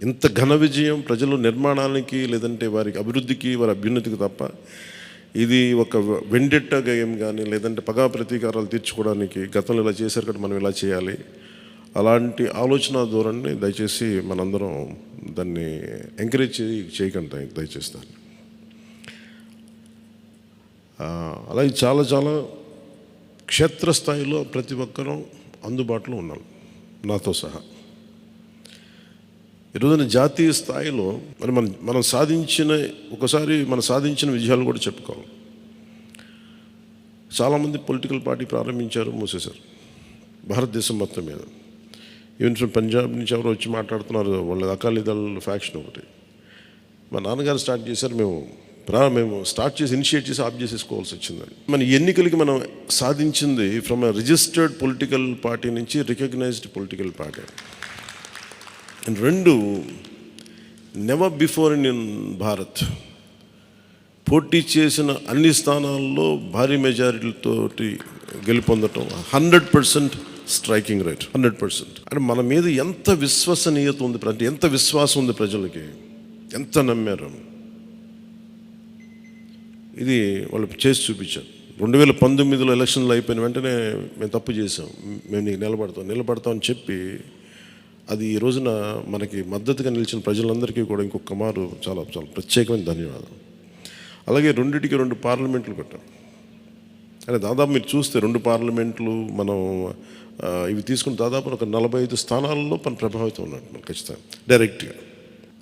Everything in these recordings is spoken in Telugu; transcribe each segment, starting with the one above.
ఇంత ఘన విజయం ప్రజల నిర్మాణానికి లేదంటే వారికి అభివృద్ధికి వారి అభ్యున్నతికి తప్ప ఇది ఒక వెండెట్ట గేయం కానీ లేదంటే పగా ప్రతీకారాలు తీర్చుకోవడానికి గతంలో ఇలా చేశారు కదా మనం ఇలా చేయాలి అలాంటి ఆలోచన ధోరణిని దయచేసి మనందరం దాన్ని ఎంకరేజ్ చేయకండి దయచేసి దాన్ని. అలాగే చాలా చాలా క్షేత్రస్థాయిలో ప్రతి ఒక్కరూ అందుబాటులో ఉన్నాం నాతో సహా. ఈరోజున జాతీయ స్థాయిలో మరి మనం సాధించిన విజయాలు కూడా చెప్పుకోవాలి. చాలామంది పొలిటికల్ పార్టీ ప్రారంభించారు, మూసేశారు భారతదేశం మొత్తం మీద. ఈవెన్ ఫ్రమ్ పంజాబ్ నుంచి ఎవరో వచ్చి మాట్లాడుతున్నారు, వాళ్ళ అకాలీదళ్ ఫ్యాక్షన్ ఒకటి. మా నాన్నగారు స్టార్ట్ చేశారు, మేము స్టార్ట్ చేసి ఇనిషియేట్ చేసి ఆఫ్ చేసేసుకోవాల్సి వచ్చిందని. మన ఎన్నికలకి మనం సాధించింది from a registered political party నుంచి రికగ్నైజ్డ్ పొలిటికల్ పార్టీ. అండ్ రెండు, నెవర్ బిఫోర్ ఇన్ భారత్ పోటీ చేసిన అన్ని స్థానాల్లో భారీ మెజారిటీలతోటి గెలుపొందటం 100% స్ట్రైకింగ్ రేట్, 100%. అంటే మన మీద ఎంత విశ్వసనీయత ఉంది, అంటే ఎంత విశ్వాసం ఉంది ప్రజలకి, ఎంత నమ్మారు, ఇది వాళ్ళు చేసి చూపించారు. 2019లో ఎలక్షన్లు అయిపోయిన వెంటనే మేము తప్పు చేసాం, మేము నీకు నిలబడతామని చెప్పి అది ఈ రోజున మనకి మద్దతుగా నిలిచిన ప్రజలందరికీ కూడా ఇంకొక మారు చాలా చాలా ప్రత్యేకమైన ధన్యవాదాలు. అలాగే 2 పార్లమెంట్లు పెట్టాం. అంటే దాదాపు మీరు చూస్తే 2 పార్లమెంట్లు మనం ఇవి తీసుకుని దాదాపు ఒక 45 స్థానాల్లో మనం ప్రభావితం ఉన్నట్టు మనం ఖచ్చితంగా డైరెక్ట్గా.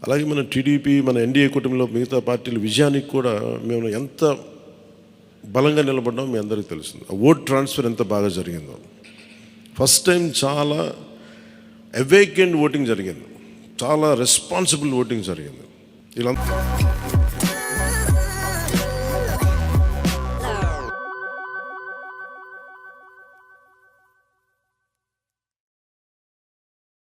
అలాగే మన టీడీపీ, మన ఎన్డీఏ కూటమిలో మిగతా పార్టీల విజయానికి కూడా మేము ఎంత బలంగా నిలబడ్డామో మీ అందరికీ తెలుస్తుంది. ఓట్ ట్రాన్స్ఫర్ ఎంత బాగా జరిగిందో, ఫస్ట్ టైం చాలా అవేకెండ్ ఓటింగ్ జరిగింది, చాలా రెస్పాన్సిబుల్ ఓటింగ్ జరిగింది. ఇలా